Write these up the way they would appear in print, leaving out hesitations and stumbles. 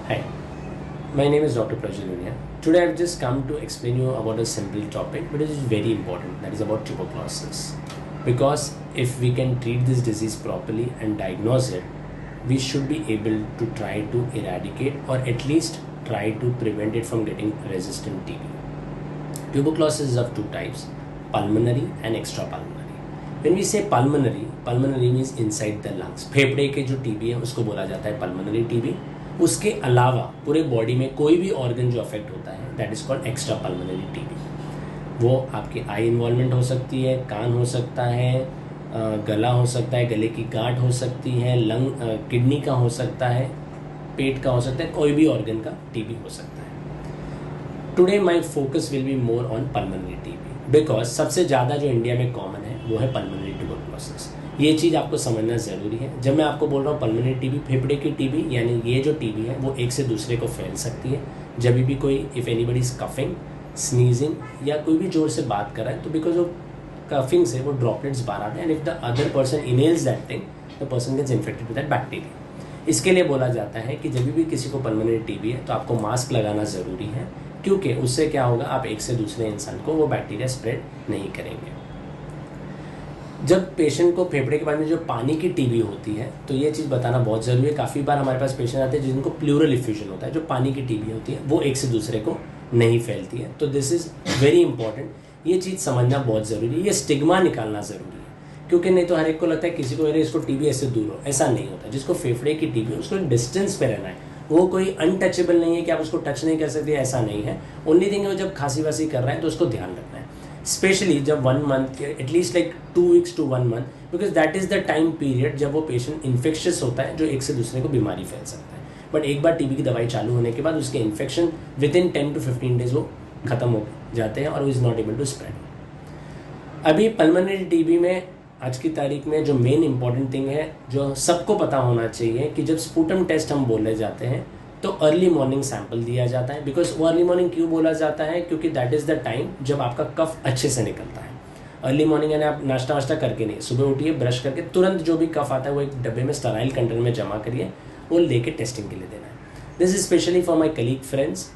Hi, my name is Dr. Prajalunia. Today I've just come to explain you about a simple topic, but it is very important, that is about tuberculosis. Because if we can treat this disease properly and diagnose it, we should be able to try to eradicate or at least try to prevent it from getting resistant TB. Tuberculosis is of two types, pulmonary and extrapulmonary. When we say pulmonary, pulmonary means inside the lungs. फेफड़े के जो TB है उसको बोला जाता है pulmonary TB. उसके अलावा पूरे बॉडी में कोई भी ऑर्गन जो अफेक्ट होता है that is called extra pulmonary TB. वो आपकी आई इन्वॉल्वमेंट हो सकती है, कान हो सकता है, गला हो सकता है, गले की गांठ हो सकती है, लंग किडनी का हो सकता है, पेट का हो सकता है, कोई भी ऑर्गन का टीबी हो सकता है. Today my focus will be more on pulmonary TB because सबसे ज़्यादा जो इंडिया में कॉमन है वो है पल्मोनरी ट्यूबरकुलोसिस. ये चीज़ आपको समझना ज़रूरी है. जब मैं आपको बोल रहा हूँ पल्मोनरी टीबी, फेफड़े की टीबी, यानी ये जो टीबी है वो एक से दूसरे को फैल सकती है. जब भी कोई if anybody is coughing, sneezing या कोई भी जोर से बात कर रहा है तो बिकॉज ऑफ कफिंग से वो ड्रॉपलेट्स बाहर आते हैं and if the other person inhales that thing the person gets infected with that bacteria. इसके लिए बोला जाता है कि जब भी किसी को पल्मोनरी टीबी है तो आपको मास्क लगाना ज़रूरी है, क्योंकि उससे क्या होगा, आप एक से दूसरे इंसान को वो बैक्टीरिया स्प्रेड नहीं करेंगे. जब पेशेंट को फेफड़े के बारे में जो पानी की टीबी होती है तो ये चीज़ बताना बहुत ज़रूरी है. काफ़ी बार हमारे पास पेशेंट आते हैं जिनको प्लूरल इफ्यूजन होता है. जो पानी की टीबी होती है वो एक से दूसरे को नहीं फैलती है. तो दिस इज़ वेरी इंपॉर्टेंट. ये चीज़ समझना बहुत ज़रूरी है. ये स्टिग्मा निकालना ज़रूरी है, क्योंकि नहीं तो हर एक को लगता है किसी को मेरे इसको टीबी ऐसे दूर हो. ऐसा नहीं होता. जिसको फेफड़े की टीबी है उसको एक डिस्टेंस पे रहना है. वो कोई अनटचेबल नहीं है कि आप उसको टच नहीं कर सकते, ऐसा नहीं है. ओनली थिंग है जब खांसी वासी कर रहा है तो उसको ध्यान रखना है, स्पेशली जब 1 month at least like 2 weeks to 1 month, because that is the time period जब वो पेशेंट इन्फेक्शियस होता है जो एक से दूसरे को बीमारी फैल सकता है. बट एक बार टीबी की दवाई चालू होने के बाद उसके infection with in 10 to 15 days वो खत्म हो जाते हैं और वो is not able to spread. अभी पल्मोनरी टीबी में आज की तारीख में जो मेन इंपॉर्टेंट थिंग है जो सबको पता होना चाहिए कि जब स्पूटम टेस्ट हम बोले जाते हैं तो अर्ली मॉर्निंग सैंपल दिया जाता है. बिकॉज वो अर्ली मॉर्निंग क्यों बोला जाता है, क्योंकि दैट इज़ द टाइम जब आपका कफ अच्छे से निकलता है. अर्ली मॉर्निंग यानी आप नाश्ता वाश्ता करके नहीं, सुबह उठिए, ब्रश करके तुरंत जो भी कफ आता है वो एक डब्बे में स्टराइल कंटेनर में जमा करिए, वो लेके टेस्टिंग के लिए देना है. This is specially for my colleague friends.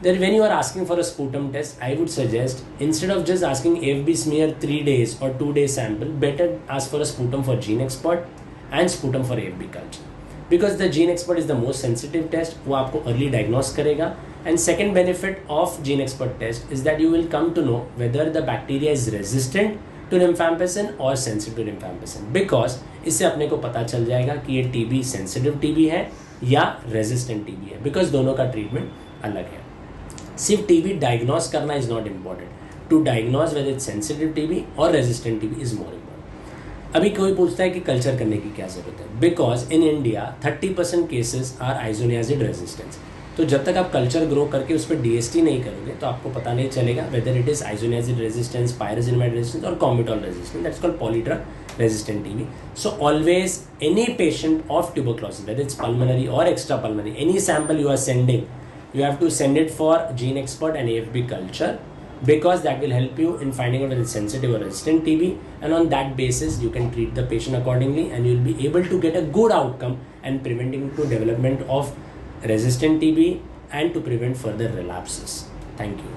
That when you are asking for a sputum test, I would suggest instead of just asking AFB smear 3 days or 2 day sample, better ask for a sputum for gene expert and sputum for AFB culture. Because the gene expert is the most sensitive test, वो आपको early diagnose करेगा. And second benefit of gene expert test is that you will come to know whether the bacteria is resistant to rifampicin or sensitive to rifampicin. Because इससे अपने को पता चल जाएगा कि ये TB sensitive TB है या resistant TB है. Because दोनों का treatment अलग है. सिर्फ टीबी डायग्नोस करना is not important. To diagnose whether it's sensitive TB और resistant TB is more important. अभी कोई पूछता है कि कल्चर करने की क्या ज़रूरत है. Because in India 30% cases are isoniazid resistance. तो जब तक आप कल्चर ग्रो करके उस पर DST नहीं करोगे तो आपको पता नहीं चलेगा whether it is isoniazid resistance, pyrazinamide resistance और combutol resistance. That's called polydrug resistant TB. So always any patient of tuberculosis whether it's pulmonary और extra pulmonary, any sample you are sending, you have to send it for gene expert and AFB culture, because that will help you in finding out whether it's sensitive or resistant TB, and on that basis you can treat the patient accordingly and you will be able to get a good outcome and preventing to development of resistant TB and to prevent further relapses. Thank you.